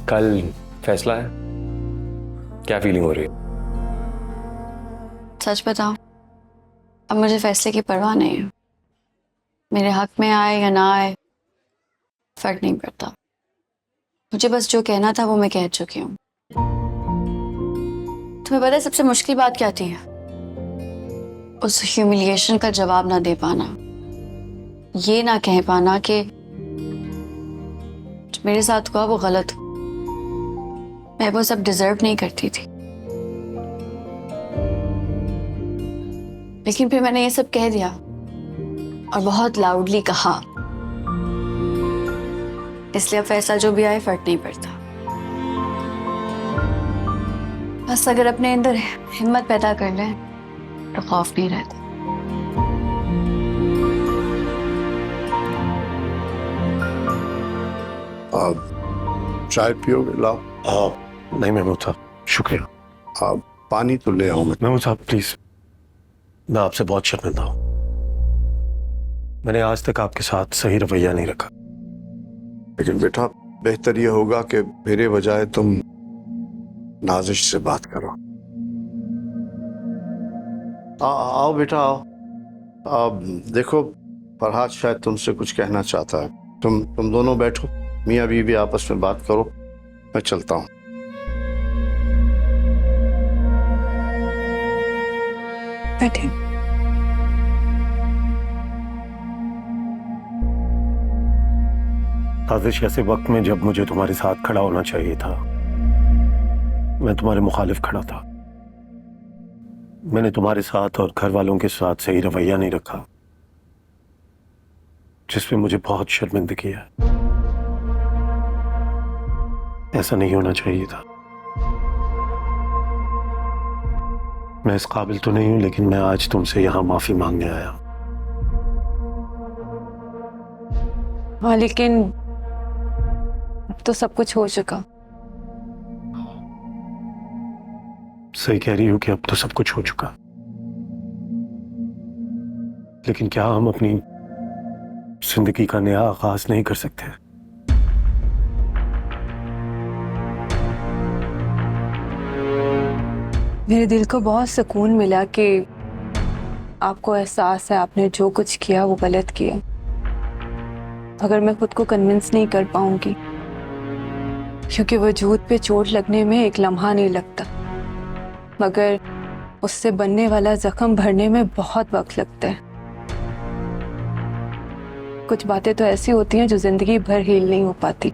कल फैसला है, क्या फीलिंग हो रही है? सच बताओ, अब मुझे फैसले की परवाह नहीं है। मेरे हक में आए या ना आए फर्क नहीं पड़ता। मुझे बस जो कहना था वो मैं कह चुकी हूँ। तुम्हें पता है सबसे मुश्किल बात क्या थी? उस ह्यूमिलिएशन का जवाब ना दे पाना, ये ना कह पाना कि जो मेरे साथ हुआ वो गलत हो। मैं वो सब डिजर्व नहीं करती थी, लेकिन फिर मैंने ये सब कह दिया और बहुत लाउडली कहा, इसलिए अब फैसला जो भी आए फर्क नहीं पड़ता। बस अगर अपने अंदर हिम्मत पैदा कर लें तो खौफ नहीं रहता। आप चाय पियोगे? लाओ। नहीं महमूद साहब, शुक्रिया। आप पानी तो ले आओ। महमूद साहब प्लीज, मैं आपसे बहुत शर्मिंदा हूं। मैंने आज तक आपके साथ सही रवैया नहीं रखा। लेकिन बेटा, बेहतर यह होगा कि मेरे बजाय तुम नाजिश से बात करो। आओ बेटा, आओ। देखो, फरहाद शायद तुमसे कुछ कहना चाहता है। तुम दोनों बैठो, मियाँ बीवी आपस में बात करो, मैं चलता हूँ। बैठे। साजिश ऐसे वक्त में जब मुझे तुम्हारे साथ खड़ा होना चाहिए था, मैं तुम्हारे मुखालिफ खड़ा था। मैंने तुम्हारे साथ और घर वालों के साथ सही रवैया नहीं रखा, जिसमें मुझे बहुत शर्मिंदगी है। ऐसा नहीं होना चाहिए था। मैं इस काबिल तो नहीं हूं, लेकिन मैं आज तुमसे यहां माफी मांगने आया। हाँ, लेकिन अब तो सब कुछ हो चुका। सही कह रही हूं कि अब तो सब कुछ हो चुका, लेकिन क्या हम अपनी जिंदगी का नया आगाज नहीं कर सकते? मेरे दिल को बहुत सुकून मिला कि आपको एहसास है आपने जो कुछ किया वो गलत किया। अगर मैं खुद को कन्विंस नहीं कर पाऊंगी, क्योंकि वजूद पे चोट लगने में एक लम्हा नहीं लगता, मगर उससे बनने वाला जख्म भरने में बहुत वक्त लगता है। कुछ बातें तो ऐसी होती हैं जो जिंदगी भर हील नहीं हो पाती।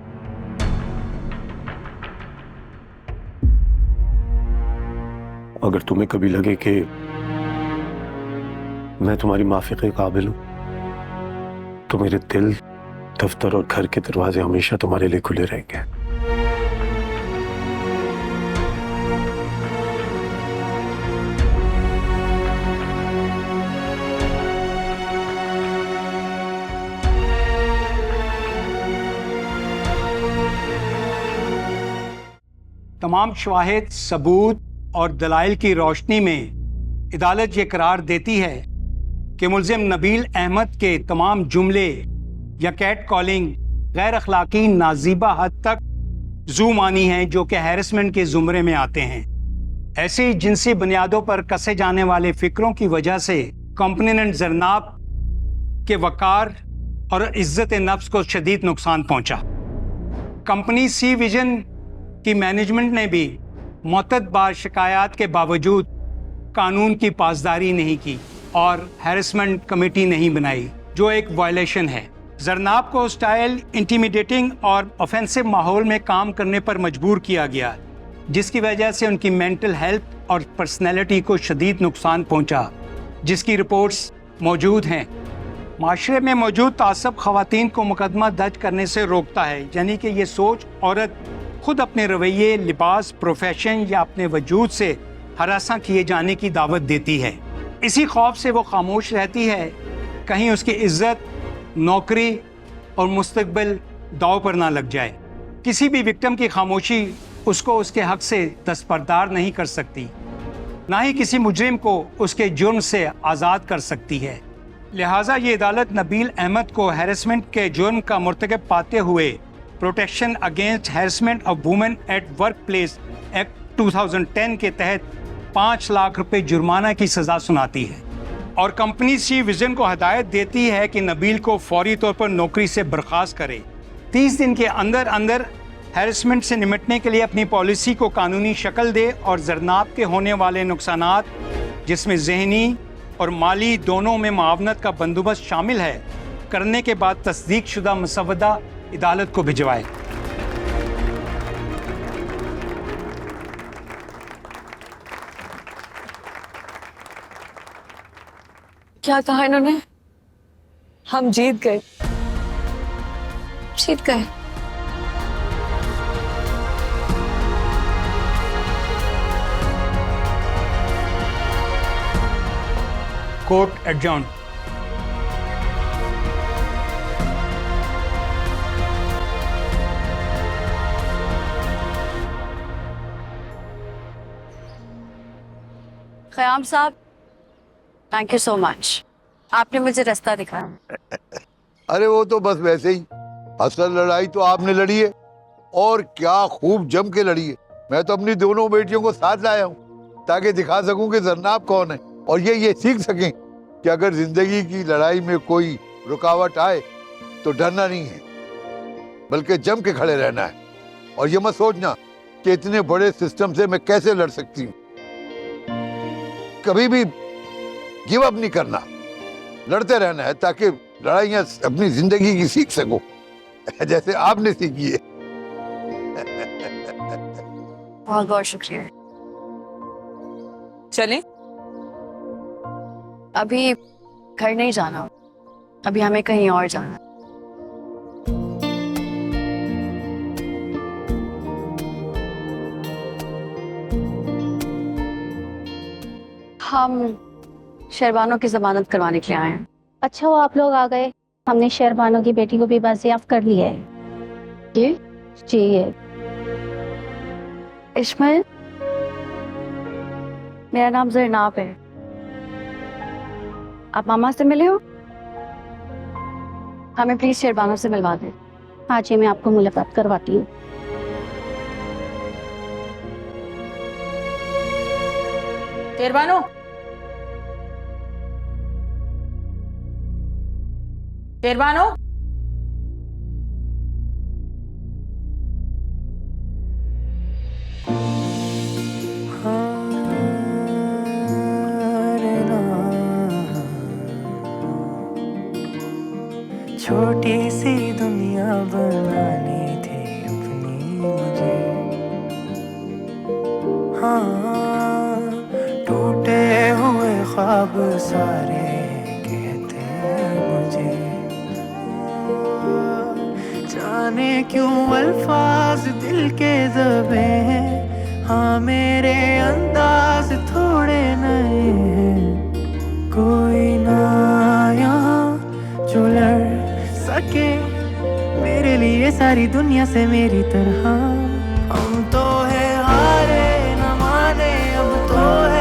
अगर तुम्हें कभी लगे कि मैं तुम्हारी माफी के काबिल हूं, तो मेरे दिल, दफ्तर और घर के दरवाजे हमेशा तुम्हारे लिए खुले रहेंगे। तमाम शवाहिद, सबूत और दलाइल की रोशनी में अदालत ये करार देती है कि मुल्जिम नबील अहमद के तमाम जुमले या कैट कॉलिंग गैर अखलाकी नाजीबा हद तक जुमानी हैं, जो कि हैरेसमेंट के जुमरे में आते हैं। ऐसी जिनसी बुनियादों पर कसे जाने वाले फिक्रों की वजह से कंपनी जरनाब के वकार और इज्जत नफ्स को शदीद नुकसान पहुंचा। कंपनी सी विजन की मैनेजमेंट ने भी मुतअद्दिद शिकायत के बावजूद कानून की पासदारी नहीं की और हैरेसमेंट कमेटी नहीं बनाई, जो एक वायलेशन है। जरनाब को स्टाइल, इंटिमिडेटिंग और ऑफेंसिव माहौल में काम करने पर मजबूर किया गया, जिसकी वजह से उनकी मेंटल हेल्थ और पर्सनैलिटी को शदीद नुकसान पहुंचा, जिसकी रिपोर्ट्स मौजूद हैं। माशरे में मौजूद तासब खवातीन को मुकदमा दर्ज करने से रोकता है, यानी कि ये सोच औरत खुद अपने रवैये, लिबास, प्रोफेशन या अपने वजूद से हरासा किए जाने की दावत देती है। इसी खौफ से वो खामोश रहती है, कहीं उसकी इज्जत, नौकरी और मुस्तकबिल दाव पर ना लग जाए। किसी भी विक्टिम की खामोशी उसको उसके हक से दस्तबरदार नहीं कर सकती, ना ही किसी मुजरिम को उसके जुर्म से आज़ाद कर सकती है। लिहाजा ये अदालत नबील अहमद को हैरेसमेंट के जुर्म का मुर्तकब पाते हुए protection against harassment of women at work place act 2010 के तहत 5 लाख रुपए जुर्माना की सजा सुनाती है और कंपनी सी विजन को हदायत देती है कि नबील को फौरी तौर पर नौकरी से बर्खास्त करे। 30 दिन के अंदर अंदर हैरेसमेंट से निपटने के लिए अपनी पॉलिसी को कानूनी शक्ल दे और जरनाब के होने वाले नुकसानात, जिसमें जहनी और माली दोनों में मुआवनत का बंदोबस्त शामिल है, करने के बाद तस्दीक शुदा मसवदा अदालत को भिजवाए। क्या कहा इन्होंने? हम जीत गए। जीत गए? Court adjourn. ख़याम साहब, थैंक यू सो मच, आपने मुझे रास्ता दिखाया। अरे वो तो बस वैसे ही, असल लड़ाई तो आपने लड़ी है और क्या खूब जम के लड़ी है। मैं तो अपनी दोनों बेटियों को साथ लाया हूँ ताकि दिखा सकूं कि जरनाब कौन है और ये सीख सकें कि अगर जिंदगी की लड़ाई में कोई रुकावट आए तो डरना नहीं है, बल्कि जम के खड़े रहना है। और ये मत सोचना कि इतने बड़े सिस्टम से मैं कैसे लड़ सकती हूँ। कभी भी गिव अप नहीं करना, लड़ते रहना है ताकि लड़ाइयाँ अपनी जिंदगी की सीख सको जैसे आपने सीखी है। बहुत बहुत शुक्रिया। चलें? अभी घर नहीं जाना, अभी हमें कहीं और जाना। हम शेरबानो की जमानत करवाने के लिए आए हैं। अच्छा वो आप लोग आ गए, हमने शेरबानो की बेटी को भी बाजियाफ्त कर लिया है। ये जी ये इस्माइल, मेरा नाम जरनाब है। आप मामा से मिले हो? हमें प्लीज शेरबानो से मिलवा दें। हाँ जी, मैं आपको मुलाकात करवाती हूँ। शेरबानो, शेरबानो, छोटी सी दुनिया बनानी थी अपनी मुझे, हाँ टूटे हुए ख्वाब सारे कहते मुझे, जाने क्यों अल्फाज दिल के दबे हैं, हाँ मेरे अंदाज थोड़े नए हैं, कोई ना यहाँ जो लड़ सके मेरे लिए सारी दुनिया से मेरी तरह। हम तो है हारे न माने, अब तो है